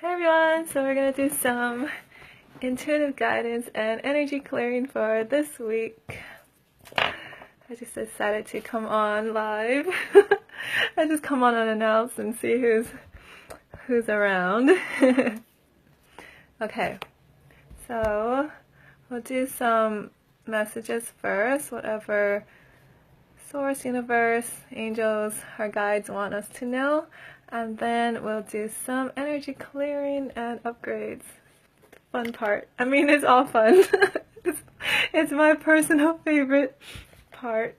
Hey everyone, so we're going to do some intuitive guidance and energy clearing for this week. I just decided to come on live. I just come on unannounced and see who's around. Okay, so we'll do some messages first, whatever source, universe, angels, our guides want us to know. And then we'll do some energy clearing and upgrades. Fun part. I mean, it's all fun. it's my personal favorite part.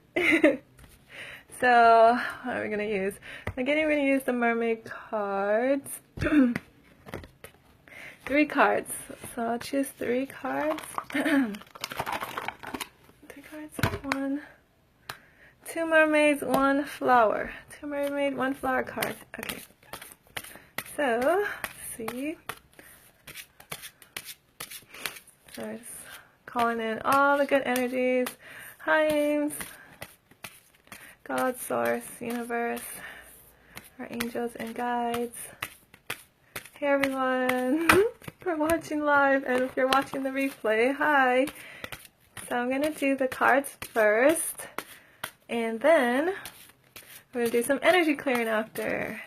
So, what are we going to use? Again, we're going to use the mermaid cards. 3 cards. So I'll choose 3 cards. 3 cards. 1. 2 mermaids, 1 flower. 2 mermaid, 1 flower card. Okay. So, let's see. So just calling in all the good energies. Hi, Ames. God, Source, Universe, our angels and guides. Hey everyone. For watching live, and if you're watching the replay, hi. So I'm going to do the cards first. And then we're going to do some energy clearing after.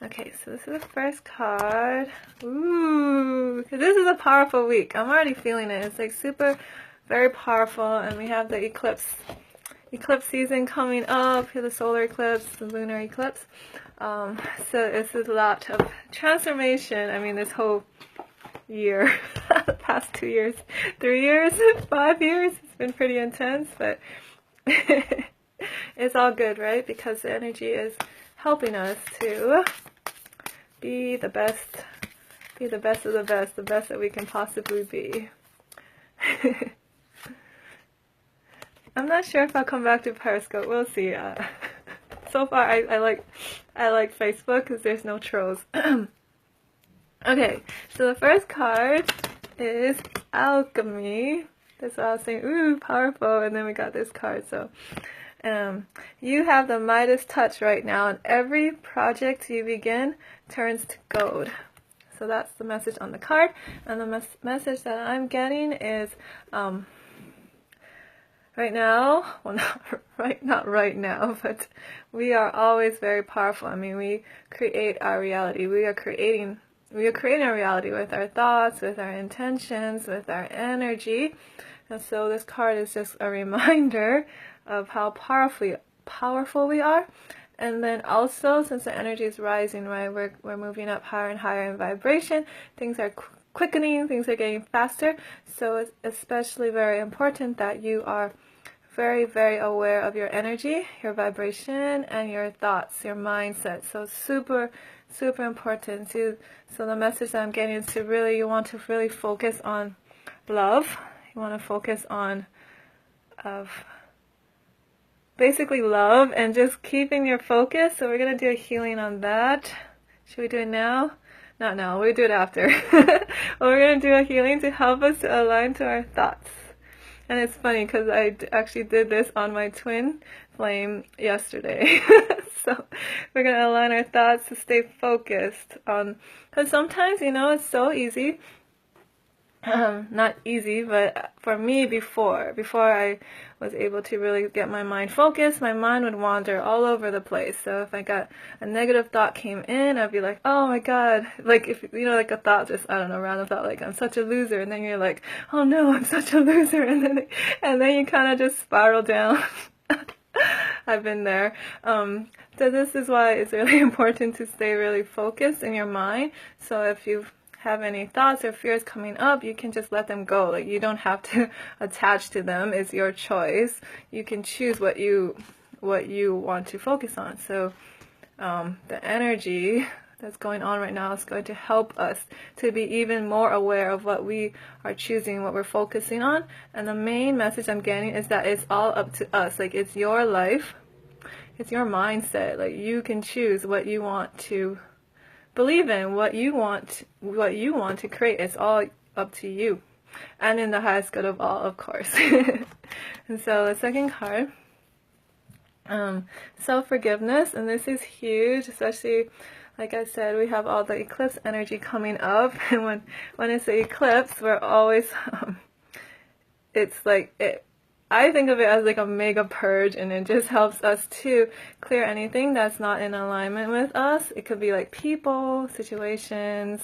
Okay, so this is the first card. Ooh, because this is a powerful week. I'm already feeling it. It's like super, very powerful. And we have the eclipse season coming up. The solar eclipse, the lunar eclipse. So this is a lot of transformation. I mean, this whole year, the past 2 years, 3 years, 5 years, it's been pretty intense, but it's all good, right? Because the energy is helping us to be the best of the best that we can possibly be. I'm not sure if I'll come back to Periscope. We'll see. So far, I like Facebook because there's no trolls. Okay, so the first card is Alchemy. That's what I was saying. Ooh, powerful. And then we got this card. So, you have the Midas touch right now, and every project you begin turns to gold. So that's the message on the card. And the message that I'm getting is, right now, well, not right now, but we are always very powerful. I mean, we create our reality. We are creating our reality with our thoughts, with our intentions, with our energy. And so this card is just a reminder of how powerful we are. And then also, since the energy is rising, right, we're moving up higher and higher in vibration. Things are quickening, things are getting faster. So it's especially very important that you are very, very aware of your energy, your vibration, and your thoughts, your mindset. So super, super important. So the message that I'm getting is to really, you want to really focus on love. You want to focus on basically love and just keeping your focus. So we're going to do a healing on that. Should we do it now? Not now. We'll do it after. Well, we're going to do a healing to help us to align to our thoughts. And it's funny because I actually did this on my twin flame yesterday. So we're going to align our thoughts to stay focused on, because sometimes, you know, it's so easy. Not easy, but for me before I was able to really get my mind focused, my mind would wander all over the place. So if I got a negative thought came in, I'd be like, oh my god, like, if you know, like a thought, just, I don't know, random thought, like, I'm such a loser, and then you're like, oh no, I'm such a loser, and then you kind of just spiral down. I've been there. So this is why it's really important to stay really focused in your mind. So if you have any thoughts or fears coming up, you can just let them go. Like, you don't have to attach to them. It's your choice. You can choose what you want to focus on. So the energy that's going on right now is going to help us to be even more aware of what we are choosing, what we're focusing on. And the main message I'm getting is that it's all up to us. Like, it's your life, it's your mindset. Like, you can choose what you want to believe in, what you want to create. It's all up to you, and in the highest good of all, of course. And so the second card, self-forgiveness, and this is huge, especially like I said, we have all the eclipse energy coming up, and when it's an eclipse, we're always, it's like, I think of it as like a mega purge, and it just helps us to clear anything that's not in alignment with us. It could be like people, situations,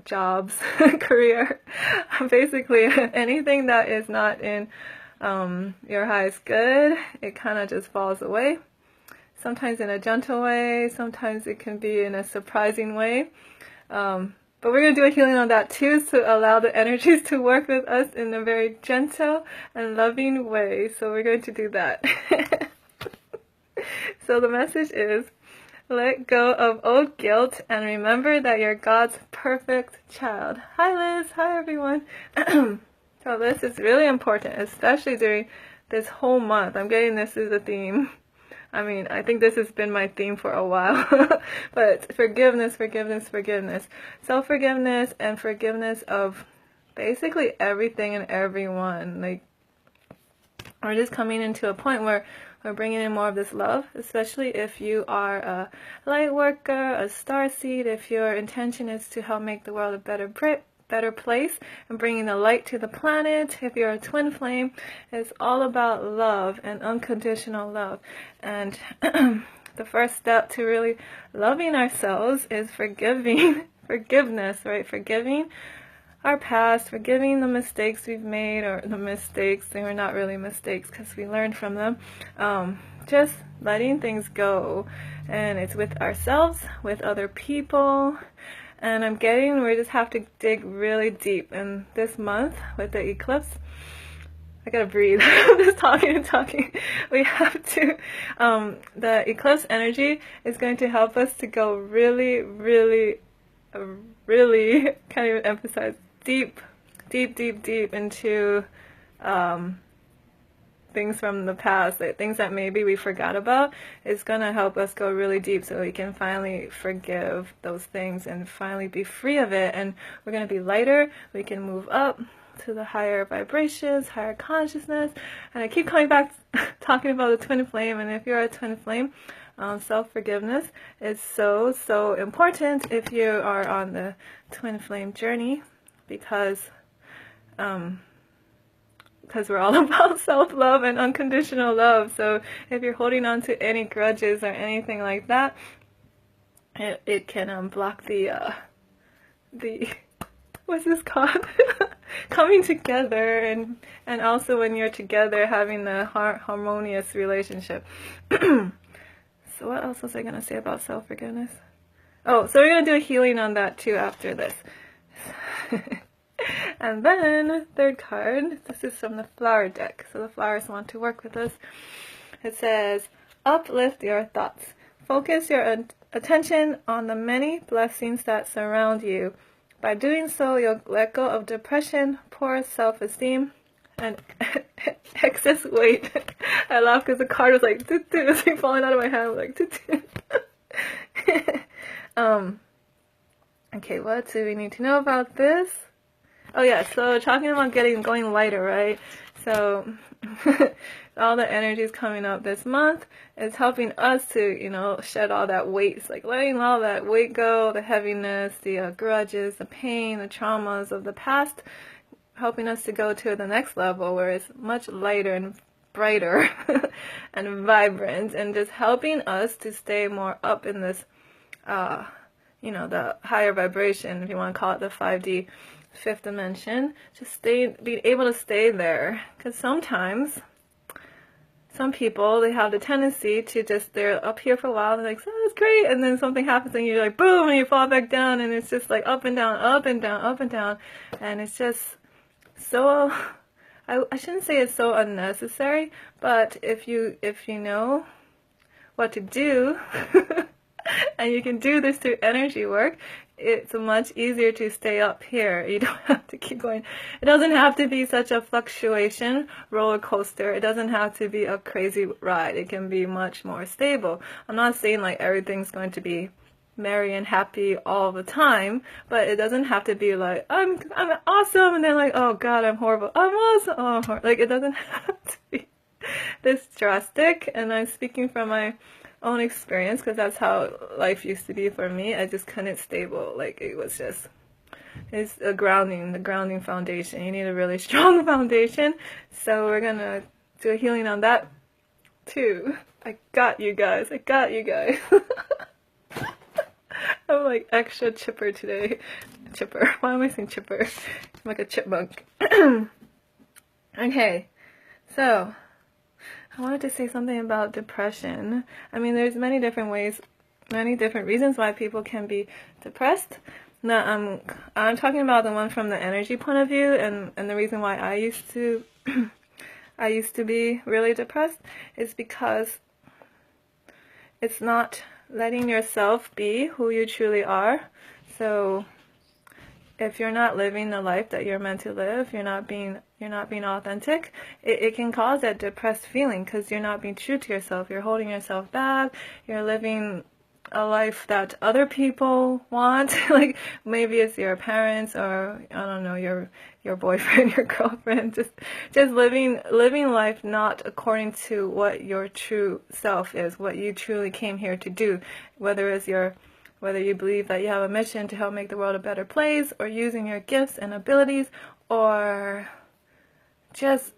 jobs, career, basically anything that is not in your highest good. It kind of just falls away. Sometimes in a gentle way, sometimes it can be in a surprising way. But we're going to do a healing on that too, to allow the energies to work with us in a very gentle and loving way. So we're going to do that. So the message is, let go of old guilt and remember that you're God's perfect child. Hi Liz, hi everyone. So this is really important, especially during this whole month. I'm getting this as a theme. I mean, I think this has been my theme for a while. But forgiveness, forgiveness, forgiveness. Self-forgiveness and forgiveness of basically everything and everyone. Like, we're just coming into a point where we're bringing in more of this love, especially if you are a light worker, a starseed, if your intention is to help make the world a better place and bringing the light to the planet. If you're a twin flame, it's all about love and unconditional love. And the first step to really loving ourselves is forgiveness, right? Forgiving our past, forgiving the mistakes we've made, or the mistakes, they were not really mistakes because we learned from them. Just letting things go. And it's with ourselves, with other people. And we just have to dig really deep. And this month, with the eclipse, I gotta breathe. I'm just talking and talking. We have to, the eclipse energy is going to help us to go really, really, really, can't even emphasize, deep into things from the past, like things that maybe we forgot about. It's gonna help us go really deep so we can finally forgive those things and finally be free of it. And we're gonna be lighter. We can move up to the higher vibrations, higher consciousness. And I keep coming back talking about the twin flame. And if you're a twin flame, self-forgiveness is so important if you are on the twin flame journey, because we're all about self-love and unconditional love. So if you're holding on to any grudges or anything like that, it can block the what's this called? Coming together, and also when you're together having a harmonious relationship. So what else was I going to say about self-forgiveness? Oh, so we're going to do a healing on that too after this. And then, third card, this is from the flower deck, so the flowers want to work with us. It says, uplift your thoughts. Focus your attention on the many blessings that surround you. By doing so, you'll let go of depression, poor self-esteem, and excess weight. I laugh because the card was like, it was like falling out of my hand, like, okay, what do we need to know about this? Oh yeah, so talking about going lighter, right? So all the energy is coming up this month. It's helping us to, shed all that weight. It's like letting all that weight go, the heaviness, the grudges, the pain, the traumas of the past, helping us to go to the next level where it's much lighter and brighter and vibrant, and just helping us to stay more up in this, the higher vibration, if you want to call it the 5D, fifth dimension. Just being able to stay there, because sometimes some people, they have the tendency to they're up here for a while, they're like, oh, that's great, and then something happens and you're like, boom, and you fall back down, and it's just like up and down, up and down, up and down, and it's just so, I shouldn't say it's so unnecessary, but if you know what to do, and you can do this through energy work, it's much easier to stay up here. You don't have to keep going. It doesn't have to be such a fluctuation roller coaster. It doesn't have to be a crazy ride. It can be much more stable. I'm not saying like everything's going to be merry and happy all the time, but it doesn't have to be like, I'm awesome, and then like, oh god, I'm horrible. I'm awesome. Oh, like, it doesn't have to be this drastic. And I'm speaking from my own experience, because that's how life used to be for me. I just couldn't stable. Like, it was just, it's the grounding foundation. You need a really strong foundation. So we're gonna do a healing on that too. I got you guys. I'm like extra chipper today. Chipper. Why am I saying chipper? I'm like a chipmunk. Okay, so I wanted to say something about depression. I mean, there's many different ways, many different reasons why people can be depressed. Now, I'm talking about the one from the energy point of view, and the reason why I used to I used to be really depressed is because it's not letting yourself be who you truly are. So if you're not living the life that you're meant to live, you're not being authentic, it can cause that depressed feeling, because you're not being true to yourself. You're holding yourself back. You're living a life that other people want. Like, maybe it's your parents, or I don't know, your boyfriend, your girlfriend, just living life not according to what your true self is, what you truly came here to do, whether you believe that you have a mission to help make the world a better place, or using your gifts and abilities, or just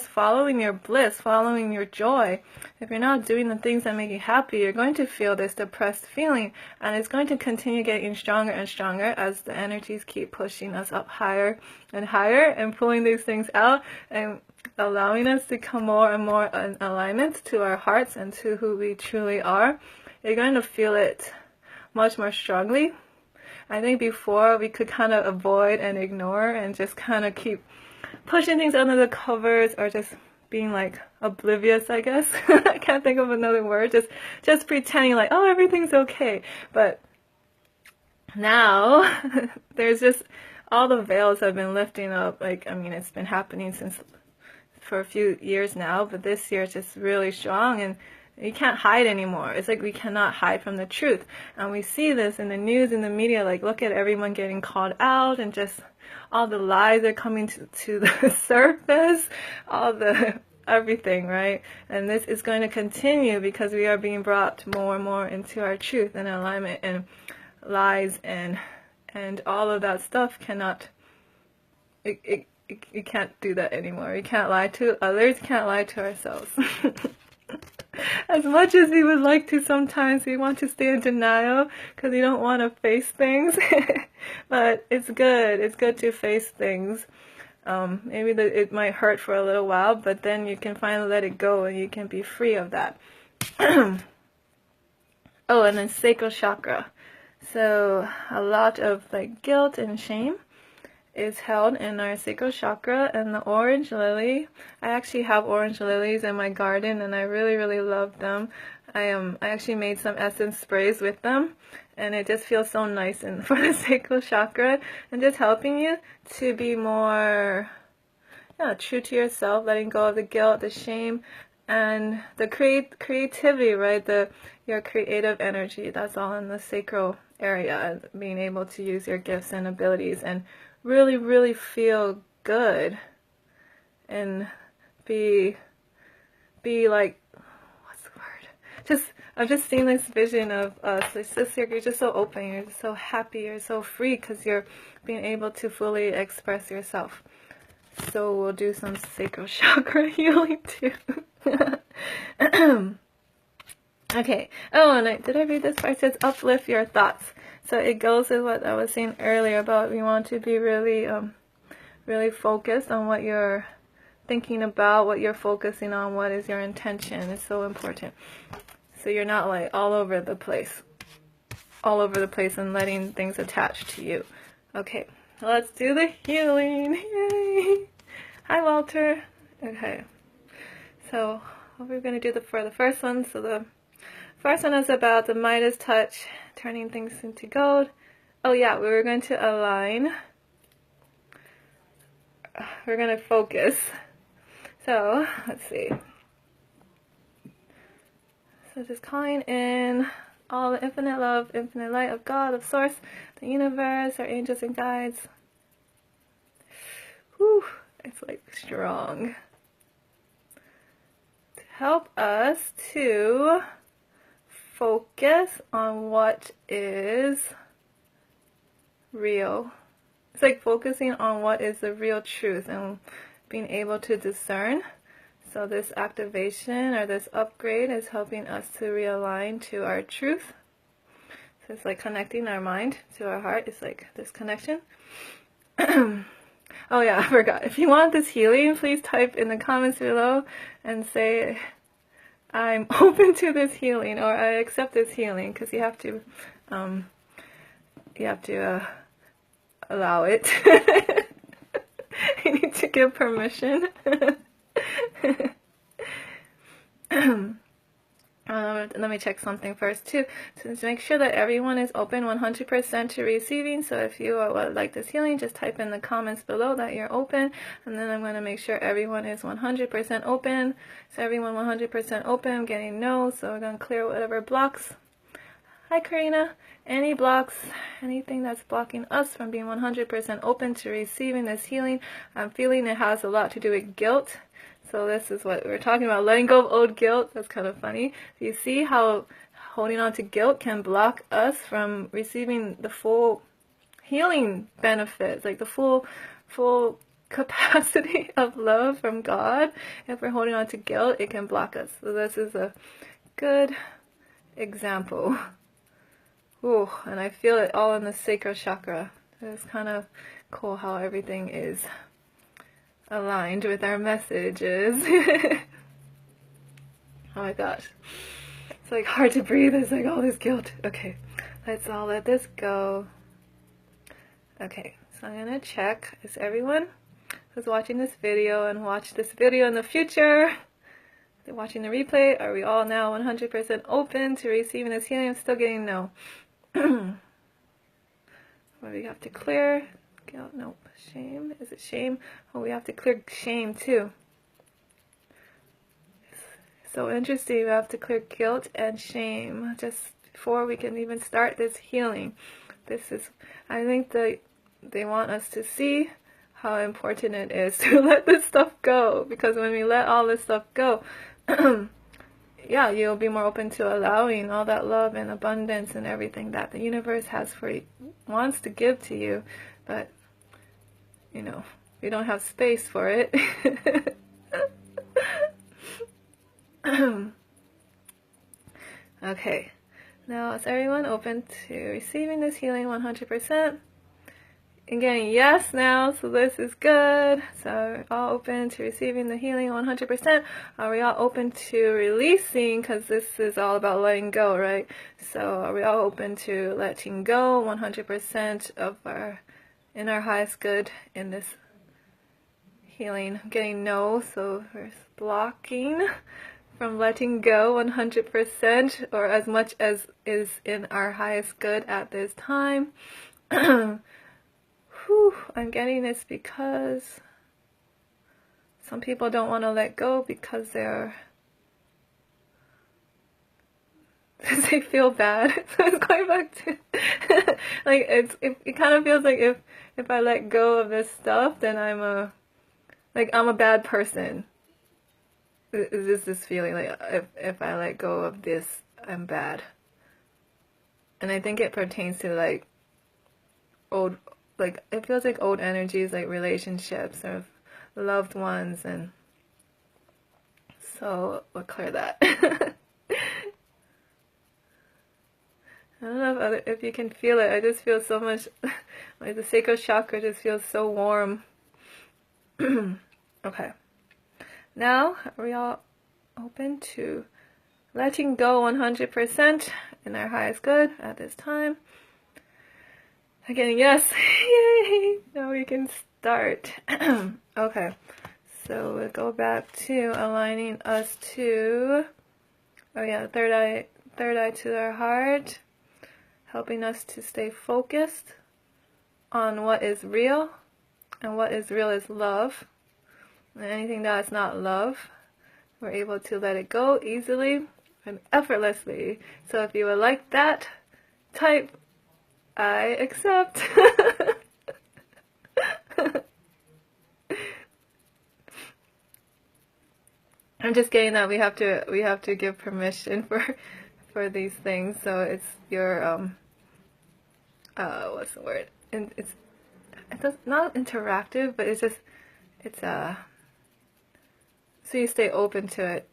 following your bliss, following your joy. If you're not doing the things that make you happy, you're going to feel this depressed feeling, and it's going to continue getting stronger and stronger as the energies keep pushing us up higher and higher, and pulling these things out and allowing us to come more and more in alignment to our hearts and to who we truly are. You're going to feel it much more strongly. I think before we could kind of avoid and ignore and just kind of keep pushing things under the covers, or just being like oblivious, I guess. I can't think of another word. Just pretending like, oh, everything's okay. But now there's just, all the veils have been lifting up. Like, I mean, it's been happening for a few years now, but this year it's just really strong, and you can't hide anymore. It's like we cannot hide from the truth. And we see this in the news, in the media, like, look at everyone getting called out, and just all the lies are coming to the surface, all the everything, right? And this is going to continue because we are being brought more and more into our truth and alignment, and lies and all of that stuff cannot, you can't do that anymore. You can't lie to others, can't lie to ourselves. As much as we would like to, sometimes we want to stay in denial because we don't want to face things. But it's good to face things. Maybe it might hurt for a little while, but then you can finally let it go, and you can be free of that. Oh, and then sacral chakra. So a lot of like guilt and shame is held in our sacral chakra. And the orange lily, I actually have orange lilies in my garden, and I really love them. I actually made some essence sprays with them, and it just feels so nice and for the sacral chakra, and just helping you to be more true to yourself, letting go of the guilt, the shame, and the creativity, right? Your creative energy. That's all in the sacral area, being able to use your gifts and abilities and really feel good, and be like, what's the word? I've just seen this vision of us. It's just, you're just so open, you're just so happy, you're so free, because you're being able to fully express yourself. So we'll do some sacral chakra healing too. Okay. Oh, and did I read this part? It says uplift your thoughts. So it goes with what I was saying earlier about we want to be really focused on what you're thinking about, what you're focusing on, what is your intention. It's so important. So you're not like all over the place and letting things attach to you. Okay, let's do the healing. Yay! Hi, Walter. Okay, so what we're going to do for the first one. So the first one is about the Midas touch, turning things into gold. Oh yeah, we were going to align. We're going to focus. So, let's see. So just calling in all the infinite love, infinite light of God, of Source, the universe, our angels and guides. Whew, it's like strong. To help us to focus on what is real. It's like focusing on what is the real truth and being able to discern. So this activation or this upgrade is helping us to realign to our truth. So it's like connecting our mind to our heart. It's like this connection. Oh yeah, I forgot. If you want this healing, please type in the comments below and say, I'm open to this healing, or I accept this healing, because you have to allow it. You need to give permission. Let me check something first too, to make sure that everyone is open 100% to receiving. So if you would like this healing, just type in the comments below that you're open, and then I'm going to make sure everyone is 100% open. So everyone 100% open, I'm getting no, so we're going to clear whatever blocks. Hi Karina. Any blocks, anything that's blocking us from being 100% open to receiving this healing. I'm feeling it has a lot to do with guilt. So this is what we're talking about, letting go of old guilt. That's kind of funny. You see how holding on to guilt can block us from receiving the full healing benefits, like the full capacity of love from God. If we're holding on to guilt, it can block us. So this is a good example. Ooh, and I feel it all in the sacral chakra. It's kind of cool how everything is aligned with our messages. Oh my gosh. It's like hard to breathe. It's like all this guilt. Okay, let's all let this go. Okay, so I'm gonna check. Is everyone who's watching this video and watch this video in the future, watching the replay, are we all now 100% open to receiving this healing? I'm still getting no. What do we have to clear? Guilt, nope. Shame, is it shame? Oh, we have to clear shame too. So interesting, we have to clear guilt and shame just before we can even start this healing. This is, I think they want us to see how important it is to let this stuff go, because when we let all this stuff go, yeah, you'll be more open to allowing all that love and abundance and everything that the universe has for you, wants to give to you, but you know, we don't have space for it. Okay, now is everyone open to receiving this healing 100%? And getting yes now, so this is good. So are we all open to receiving the healing 100%? Are we all open to releasing, because this is all about letting go, right? So are we all open to letting go 100% of in our highest good in this healing? Getting no, so we're blocking from letting go 100%, or as much as is in our highest good at this time. Whew, I'm getting this because some people don't want to let go because they feel bad. So it's going back to like it kind of feels like if I let go of this stuff, then I'm a bad person. Is this feeling like if I let go of this, I'm bad. And I think it pertains to like old, like it feels like old energies, like relationships or loved ones, and so we'll clear that. I don't know if you can feel it. I just feel so much, like the sacral chakra just feels so warm. Okay. Now, are we all open to letting go 100% in our highest good at this time? Again, yes. Yay! Now we can start. Okay. So we'll go back to aligning us to, oh yeah, third eye to our heart, helping us to stay focused on what is real, and what is real is love. And anything that is not love, we're able to let it go easily and effortlessly. So if you would like that, type I accept. I'm just getting that we have to give permission for for these things. So it's your what's the word? And it's not interactive, but it's so you stay open to it.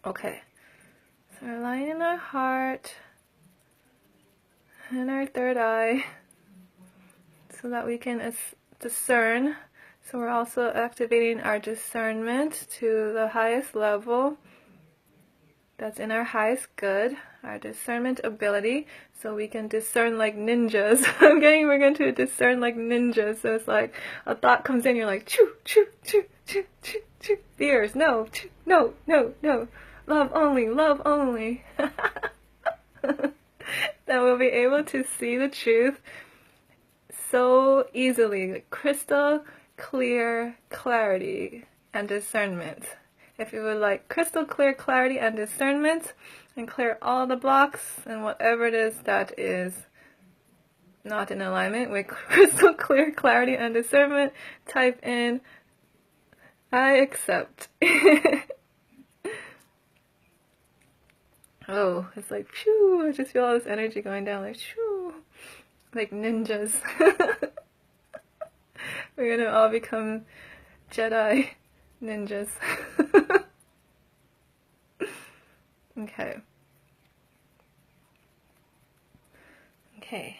Okay, so we're lying in our heart and our third eye so that we can discern. So we're also activating our discernment to the highest level. That's in our highest good, our discernment ability, so we can discern like ninjas. We're going to discern like ninjas. So it's like a thought comes in, you're like, choo, choo, choo, choo, choo, choo. Fears, no, choo, no, no, no. Love only, love only. That we'll be able to see the truth so easily, like crystal clear clarity and discernment. If you would like crystal clear clarity and discernment, and clear all the blocks and whatever it is that is not in alignment with crystal clear clarity and discernment, type in I accept. Oh, it's like phew, I just feel all this energy going down like shoo, like ninjas. We're gonna all become Jedi ninjas. Okay. Okay.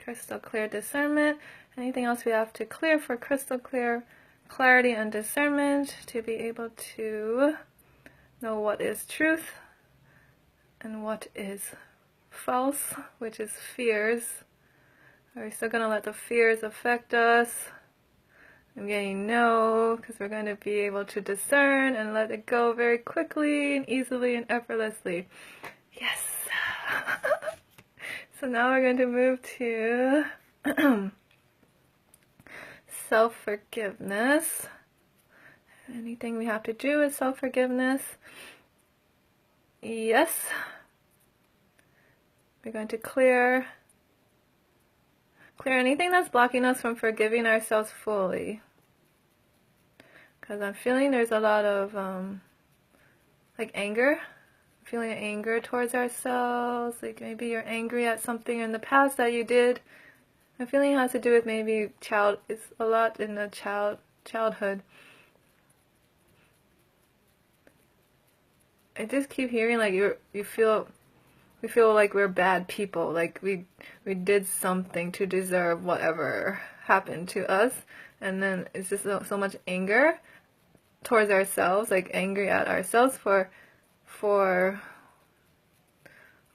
Crystal clear discernment. Anything else we have to clear for crystal clear clarity and discernment to be able to know what is truth and what is false, which is fears. Are we still going to let the fears affect us? I'm getting no, because we're going to be able to discern and let it go very quickly and easily and effortlessly. Yes! So now we're going to move to self-forgiveness. Anything we have to do with self-forgiveness? Yes. We're going to clear anything that's blocking us from forgiving ourselves fully. Because I'm feeling there's a lot of like anger. I'm feeling anger towards ourselves. Like maybe you're angry at something in the past that you did. I'm feeling it has to do with maybe it's a lot in the childhood. I just keep hearing like we feel like we're bad people, like we did something to deserve whatever happened to us, and then it's just so much anger towards ourselves, like angry at ourselves for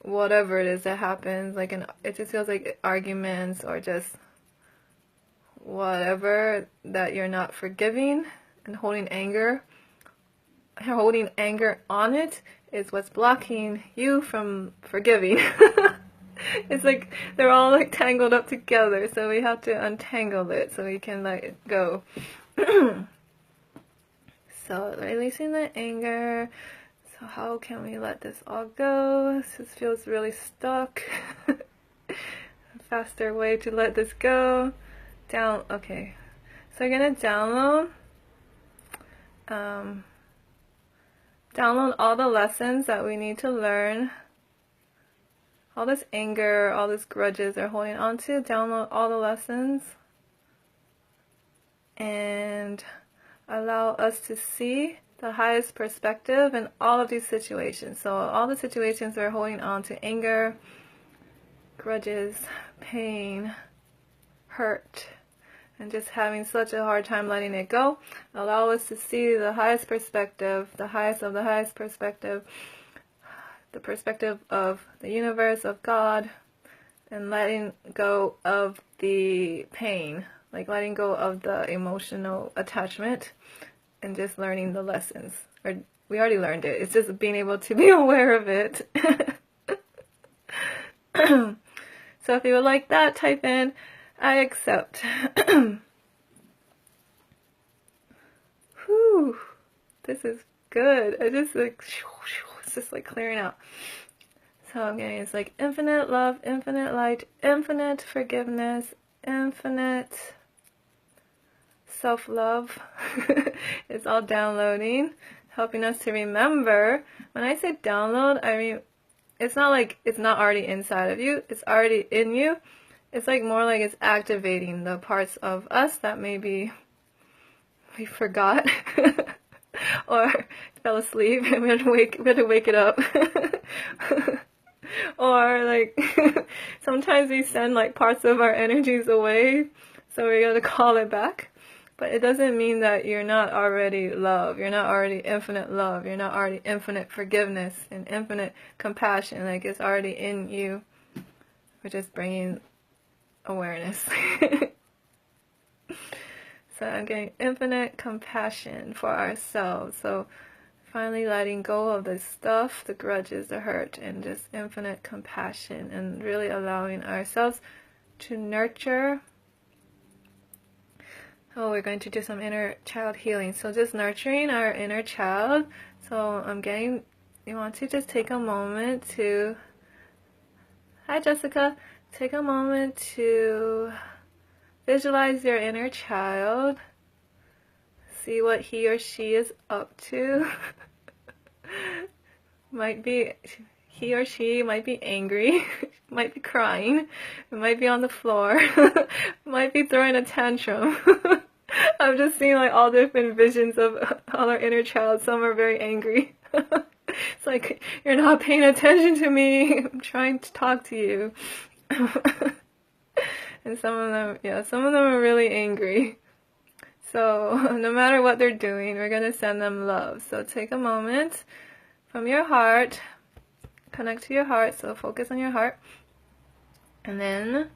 whatever it is that happens, like it just feels like arguments or just whatever that you're not forgiving and holding anger on it is what's blocking you from forgiving. It's like they're all like tangled up together, so we have to untangle it so we can let it go. So releasing the anger. So how can we let this all go? This feels really stuck. A faster way to let this go. Okay. So we're gonna download all the lessons that we need to learn. All this anger, all these grudges are holding on to. Download all the lessons and allow us to see the highest perspective in all of these situations. So all the situations we're holding on to: anger, grudges, pain, hurt, and just having such a hard time letting it go. Allow us to see the highest perspective, the highest of the highest perspective, the perspective of the universe, of God, and letting go of the pain, like letting go of the emotional attachment and just learning the lessons. Or we already learned it. It's just being able to be aware of it. So if you would like that, type in I accept. Whew, this is good. I just like, it's just like clearing out. So I'm getting, it's like infinite love, infinite light, infinite forgiveness, infinite self-love. It's all downloading. helping us to remember. When I say download, I mean, it's not like it's not already inside of you, it's already in you. It's like more like it's activating the parts of us that maybe we forgot or fell asleep and we had to wake it up. Or like sometimes we send like parts of our energies away, so we gotta call it back. But it doesn't mean that you're not already love, you're not already infinite love, you're not already infinite forgiveness and infinite compassion. Like it's already in you. We're just bringing awareness. So I'm getting infinite compassion for ourselves. So finally letting go of the stuff, the grudges, the hurt, and just infinite compassion, and really allowing ourselves to nurture. Oh, we're going to do some inner child healing. So just nurturing our inner child. So you want to just take a moment to, hi Jessica, take a moment to visualize your inner child. See what he or she is up to. He or she might be angry, might be crying, might be on the floor, might be throwing a tantrum. I'm just seeing like all different visions of all our inner child. Some are very angry. It's like, you're not paying attention to me. I'm trying to talk to you. And some of them are really angry. So no matter what they're doing, we're going to send them love. So take a moment from your heart, connect to your heart, so focus on your heart. And then,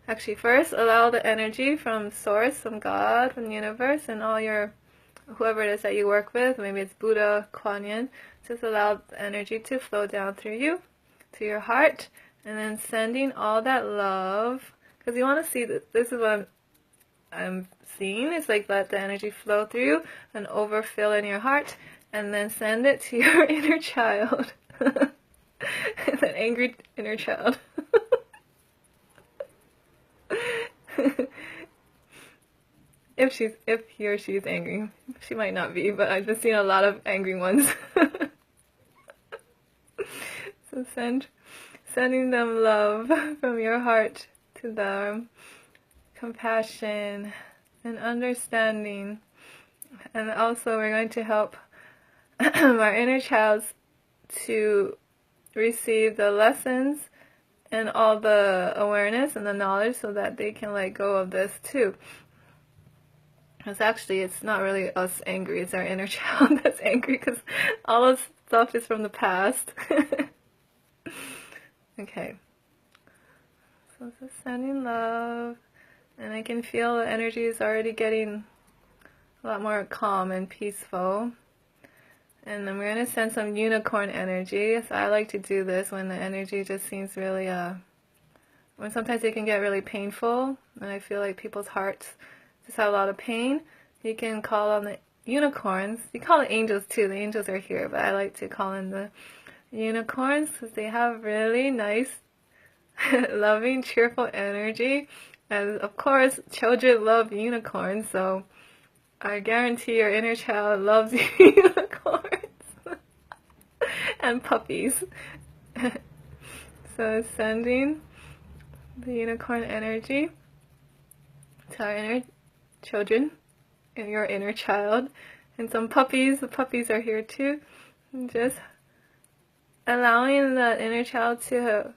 actually first, allow the energy from Source, from God, from the universe, and all your, whoever it is that you work with, maybe it's Buddha, Kuan Yin, just allow the energy to flow down through you, to your heart, and then sending all that love, because you want to see that this is what I'm seeing. It's like let the energy flow through you and overfill in your heart, and then send it to your inner child. That angry inner child. If he or she is angry. She might not be, but I've just seen a lot of angry ones. So sending them love from your heart to them, compassion and understanding. And also we're going to help our inner child to receive the lessons and all the awareness and the knowledge so that they can let go of this too. Because actually it's not really us angry, it's our inner child that's angry, because all this stuff is from the past. Okay. So just sending love, and I can feel the energy is already getting a lot more calm and peaceful. And then we're going to send some unicorn energy. So I like to do this when the energy just seems really, when sometimes it can get really painful, and I feel like people's hearts just have a lot of pain. You can call on the unicorns. You call it angels too. The angels are here, but I like to call in the unicorns because they have really nice, loving, cheerful energy. And of course, children love unicorns, so I guarantee your inner child loves unicorns and puppies. So sending the unicorn energy to our inner children and your inner child, and some puppies. The puppies are here too. And just allowing the inner child to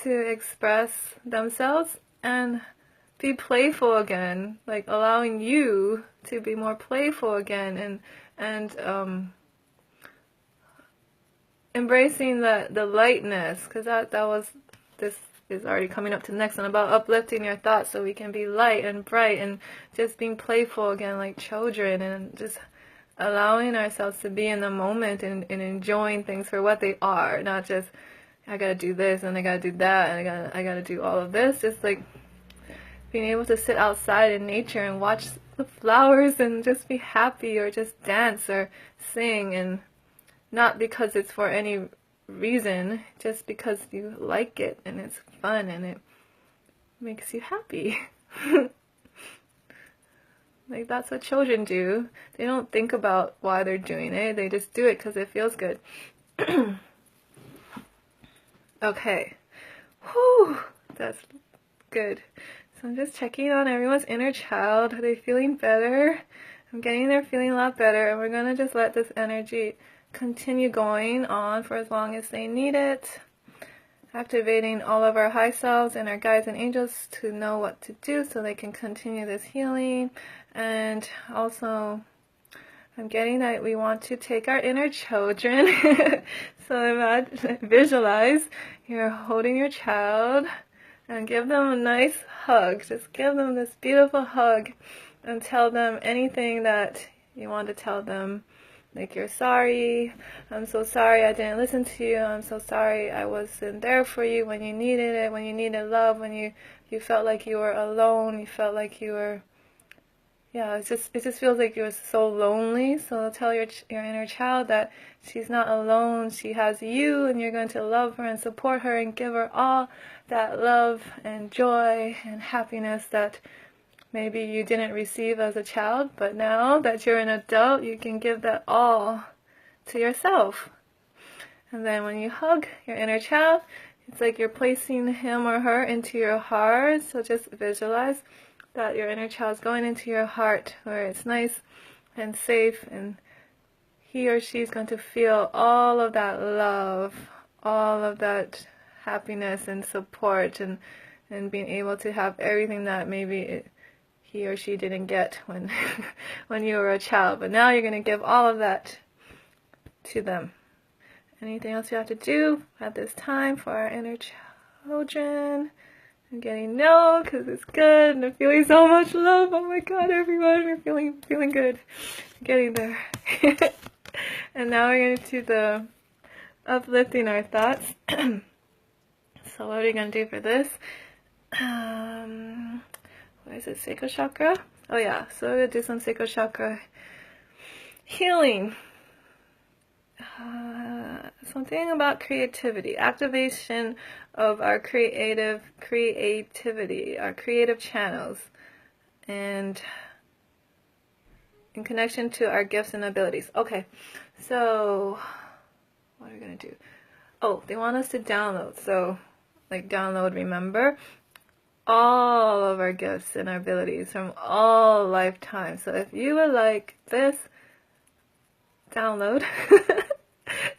express themselves and be playful again, like allowing you to be more playful again, and embracing the lightness, because this is already coming up to the next one, about uplifting your thoughts so we can be light and bright and just being playful again like children, and just allowing ourselves to be in the moment and enjoying things for what they are, not just I gotta do this and I gotta do that and I gotta do all of this. Just like being able to sit outside in nature and watch the flowers and just be happy, or just dance or sing, and not because it's for any reason, just because you like it and it's fun and it makes you happy. Like, that's what children do. They don't think about why they're doing it. They just do it because it feels good. Okay. Whew, that's good. So I'm just checking on everyone's inner child. Are they feeling better? I'm getting there feeling a lot better. And we're going to just let this energy continue going on for as long as they need it. Activating all of our high selves and our guides and angels to know what to do so they can continue this healing. And also, I'm getting that we want to take our inner children. So visualize you're holding your child and give them a nice hug. Just give them this beautiful hug and tell them anything that you want to tell them. Like, you're sorry, I'm so sorry I didn't listen to you, I'm so sorry I wasn't there for you when you needed it, when you needed love, when you felt like you were alone, you felt like you were, yeah, it just feels like you were so lonely. So tell your inner child that she's not alone, she has you, and you're going to love her and support her and give her all that love and joy and happiness that maybe you didn't receive as a child, but now that you're an adult, you can give that all to yourself. And then when you hug your inner child, it's like you're placing him or her into your heart. So just visualize that your inner child's going into your heart where it's nice and safe, and he or she's going to feel all of that love, all of that happiness and support, and being able to have everything that maybe he or she didn't get when when you were a child. But now you're going to give all of that to them. Anything else you have to do at this time for our inner children? I'm getting no, because it's good, and I'm feeling so much love. Oh my God, everyone, we're feeling good. I'm getting there. And now we're going to do the uplifting our thoughts. So what are we going to do for this? What is it? Sacral chakra? Oh yeah, so we're going to do some sacral chakra healing. Something about creativity, activation of our creativity, our creative channels, and in connection to our gifts and abilities. Okay, so what are we going to do? Oh, they want us to download. So, like, download, remember, all of our gifts and our abilities from all lifetimes. So if you would like this download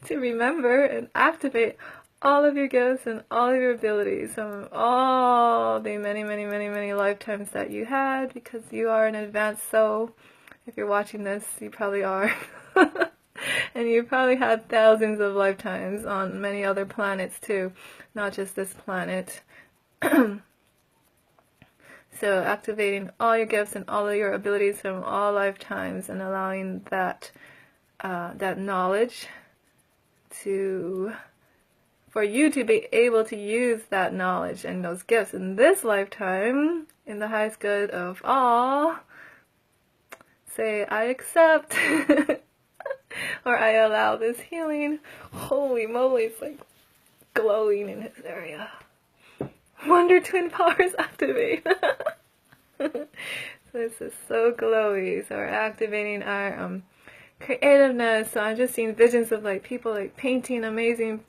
to remember and activate all of your gifts and all of your abilities from all the many lifetimes that you had, because you are an advanced soul. If you're watching this, you probably are. And you probably had thousands of lifetimes on many other planets too, not just this planet. So activating all your gifts and all of your abilities from all lifetimes, and allowing that that knowledge for you to be able to use that knowledge and those gifts in this lifetime in the highest good of all. Say, I accept. Or I allow this healing. Holy moly, it's like glowing in his area. Wonder twin powers activate. This is so glowy. So we're activating our creativeness. So I'm just seeing visions of like people like painting amazing,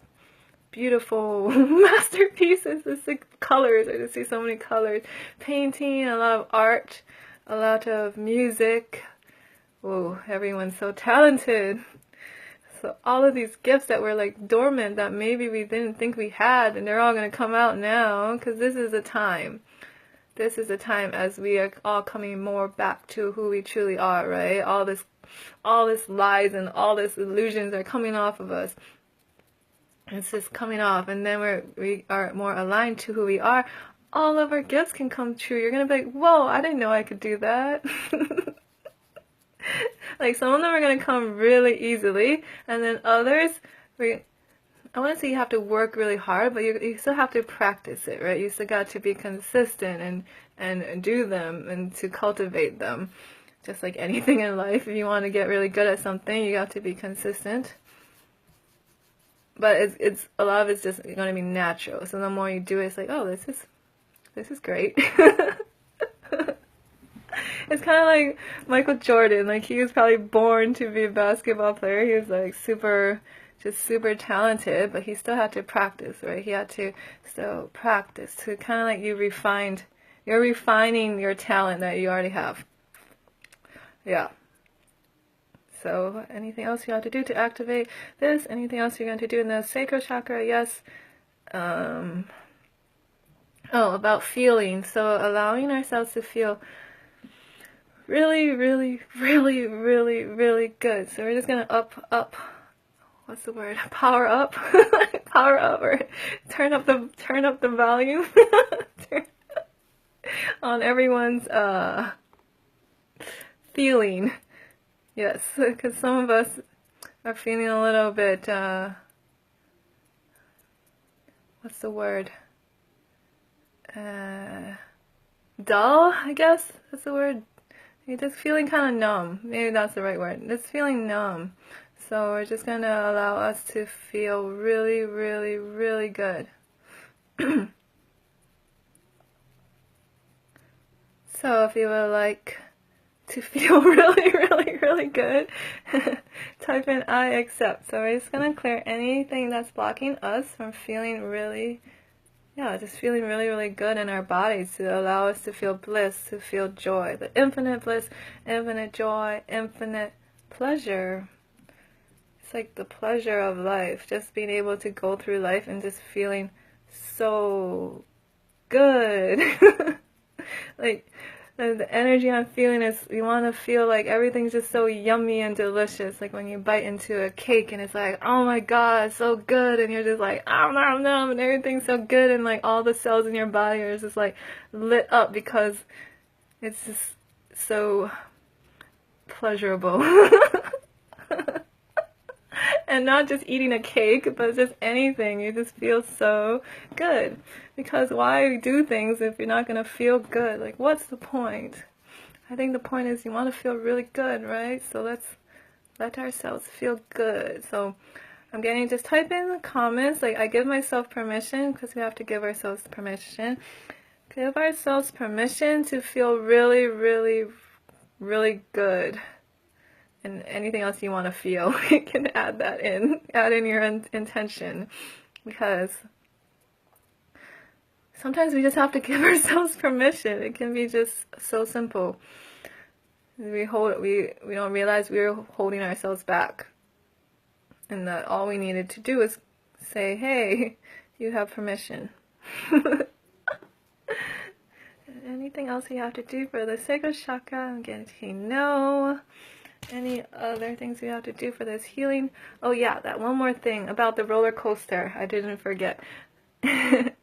beautiful masterpieces. It's like colors. I just see so many colors. Painting, a lot of art, a lot of music. Whoa, everyone's so talented. So all of these gifts that were like dormant that maybe we didn't think we had, and they're all going to come out now, because this is a time. This is a time as we are all coming more back to who we truly are, right? All this lies and all this illusions are coming off of us. It's just coming off, and then we are more aligned to who we are. All of our gifts can come true. You're going to be like, whoa, I didn't know I could do that. Like, some of them are going to come really easily, and then others, I want to say you have to work really hard, but you still have to practice it, right? You still got to be consistent and do them and to cultivate them. Just like anything in life, if you want to get really good at something, you got to be consistent. But it's a lot of it's just going to be natural. So the more you do it, it's like, oh, this is great. It's kind of like Michael Jordan. Like, he was probably born to be a basketball player. He was like just super talented, but he still had to practice, right? He had to still practice to kind of like you're refining your talent that you already have. Yeah. So anything else you have to do to activate this? Anything else you're going to do in the sacral chakra? Yes. Oh, about feeling. So allowing ourselves to feel really, really, really, really, really good. So we're just going to up, what's the word? Power up. Power up, or turn up the volume on everyone's feeling. Yes, because some of us are feeling a little bit, what's the word? Dull, I guess that's the word. You're just feeling kind of numb. Maybe that's the right word. Just feeling numb. So we're just going to allow us to feel really, really, really good. So if you would like to feel really, really, really good, type in I accept. So we're just going to clear anything that's blocking us from feeling really, just feeling really, really good in our bodies, to allow us to feel bliss, to feel joy. The infinite bliss, infinite joy, infinite pleasure. It's like the pleasure of life, just being able to go through life and just feeling so good. Like, the energy I'm feeling is, you want to feel like everything's just so yummy and delicious. Like when you bite into a cake and it's like, oh my god, it's so good, and you're just like, oh no, and everything's so good, and like all the cells in your body are just like lit up because it's just so pleasurable. And not just eating a cake, but just anything. You just feel so good. Because why do things if you're not going to feel good? Like, what's the point? I think the point is you want to feel really good, right? So let's let ourselves feel good. So I'm getting, just type in the comments. Like, I give myself permission, because we have to give ourselves permission. Give ourselves permission to feel really, really, really good. And anything else you want to feel, you can add that in. Add in your intention. Because sometimes we just have to give ourselves permission. It can be just so simple. We don't realize we're holding ourselves back. And that all we needed to do is say, hey, you have permission. Anything else you have to do for the sacral chakra? I'm getting no. Any other things we have to do for this healing? Oh yeah, that one more thing about the roller coaster. I didn't forget. I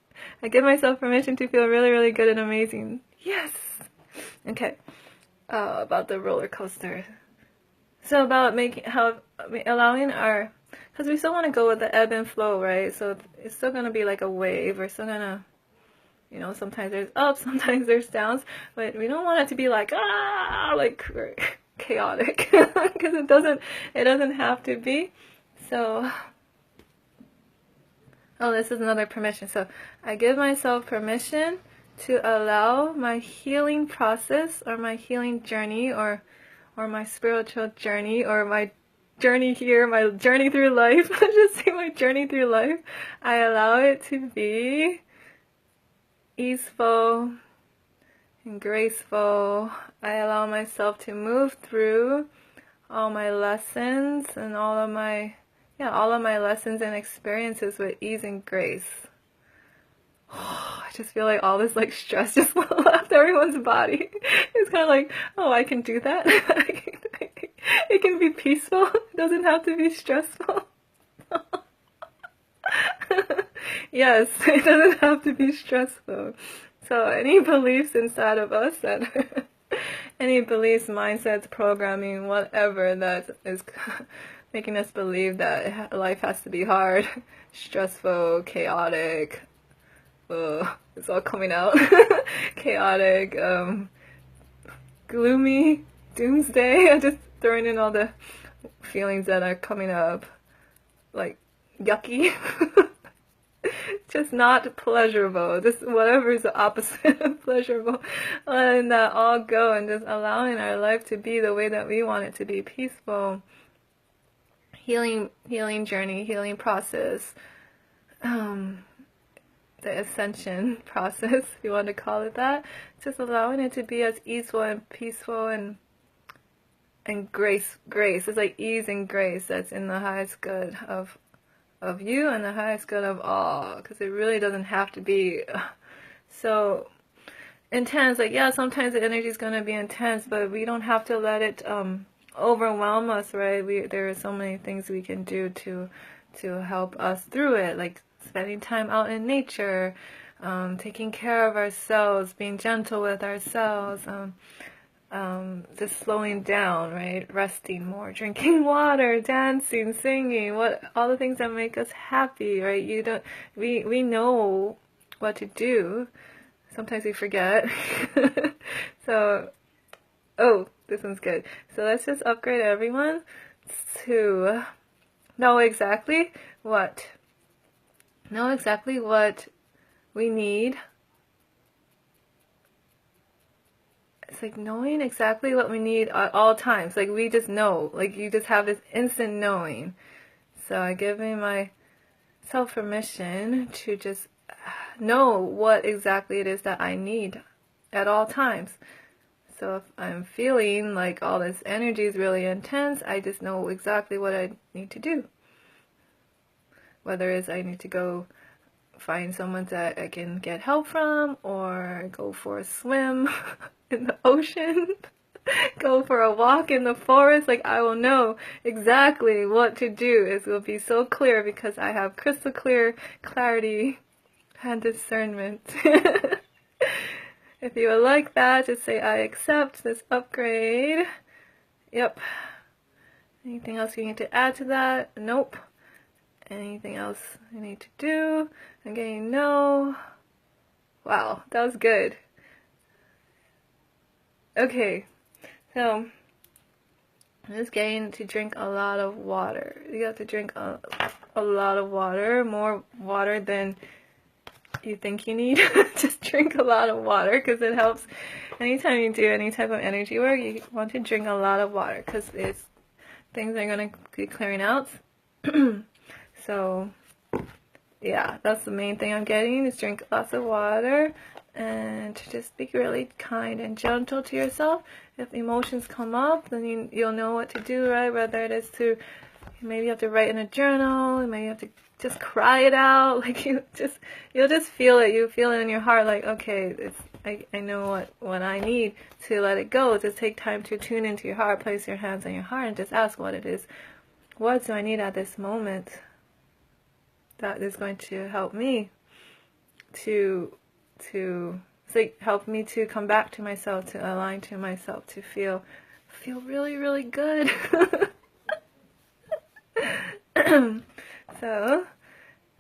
give myself permission to feel really, really good and amazing. Yes! Okay. About the roller coaster. So about allowing our, because we still want to go with the ebb and flow, right? So it's still going to be like a wave. We're still going to, sometimes there's ups, sometimes there's downs. But we don't want it to be like, like chaotic, because it doesn't have to be. So this is another permission. So I give myself permission to allow my healing process, or my healing journey, or my spiritual journey, or my journey here, my journey through life. Let's just say my journey through life. I allow it to be easeful and graceful. I allow myself to move through all my lessons and all of my lessons and experiences with ease and grace. I just feel like all this like stress just left everyone's body. It's kind of like, oh, I can do that. It can be peaceful. It doesn't have to be stressful. Yes, it doesn't have to be stressful. So any beliefs inside of us that, any beliefs, mindsets, programming, whatever that is making us believe that life has to be hard, stressful, chaotic, it's all coming out, chaotic, gloomy, doomsday. I'm just throwing in all the feelings that are coming up, like yucky. just not pleasurable, just whatever is the opposite of pleasurable, letting that all go and just allowing our life to be the way that we want it to be, peaceful, healing journey, healing process, the ascension process, if you want to call it that, just allowing it to be as easeful and peaceful and grace. It's like ease and grace that's in the highest good of you and the highest good of all, because it really doesn't have to be so intense. Like, yeah, sometimes the energy is going to be intense, but we don't have to let it overwhelm us, right? There are so many things we can do to help us through it, like spending time out in nature, taking care of ourselves, being gentle with ourselves, just slowing down, right? Resting more, drinking water, dancing, singing, all the things that make us happy, right? We know what to do. Sometimes we forget. So, oh, this one's good. So let's just upgrade everyone to know exactly what we need. It's like knowing exactly what we need at all times. Like, we just know. Like, you just have this instant knowing. So I give me myself permission to just know what exactly it is that I need at all times. So if I'm feeling like all this energy is really intense, I just know exactly what I need to do. Whether it's I need to go find someone that I can get help from, or go for a swim in the ocean, go for a walk in the forest. Like, I will know exactly what to do. It will be so clear because I have crystal clear clarity and discernment. If you would like that, just say I accept this upgrade. Yep. Anything else you need to add to that? Nope. Anything else I need to do? Again, no. Wow, that was good. Okay, so I'm just getting to drink a lot of water. You have to drink a lot of water, more water than you think you need. Just drink a lot of water, because it helps. Anytime you do any type of energy work, you want to drink a lot of water, because things are going to be clearing out. So yeah, that's the main thing I'm getting, is drink lots of water and just be really kind and gentle to yourself. If emotions come up, then you'll know what to do, right? Whether it is to, maybe you have to write in a journal, maybe you have to just cry it out, like you'll just feel it. You feel it in your heart, like, okay, I know what I need to let it go. Just take time to tune into your heart, place your hands on your heart, and just ask what it is. What do I need at this moment that is going to help me to help me to come back to myself, to align to myself, to feel really, really good. So,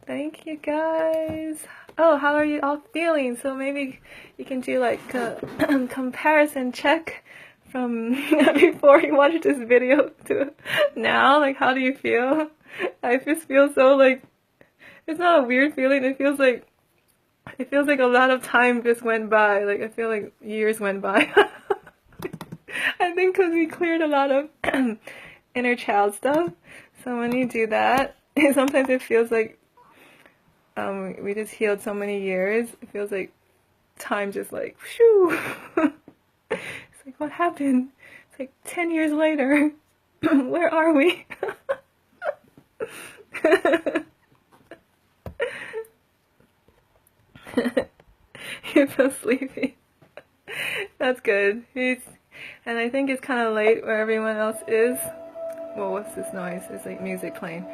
thank you guys. Oh, how are you all feeling? So maybe you can do like a comparison check from before you watched this video to now. Like, how do you feel? I just feel so, like, it's not a weird feeling. It feels like a lot of time just went by. Like, I feel like years went by. I think because we cleared a lot of inner child stuff. So when you do that, sometimes it feels like we just healed so many years. It feels like time just like, shoo. It's like, what happened? It's like 10 years later. Where are we? You feel sleepy. That's good. And I think it's kind of late where everyone else is. Well, what's this noise? It's like music playing.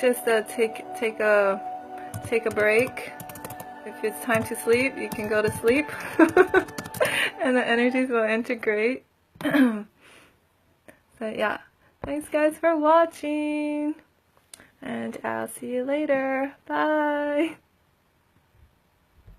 Just take a break. If it's time to sleep, you can go to sleep. And the energies will integrate. But yeah, thanks guys for watching. And I'll see you later. Bye.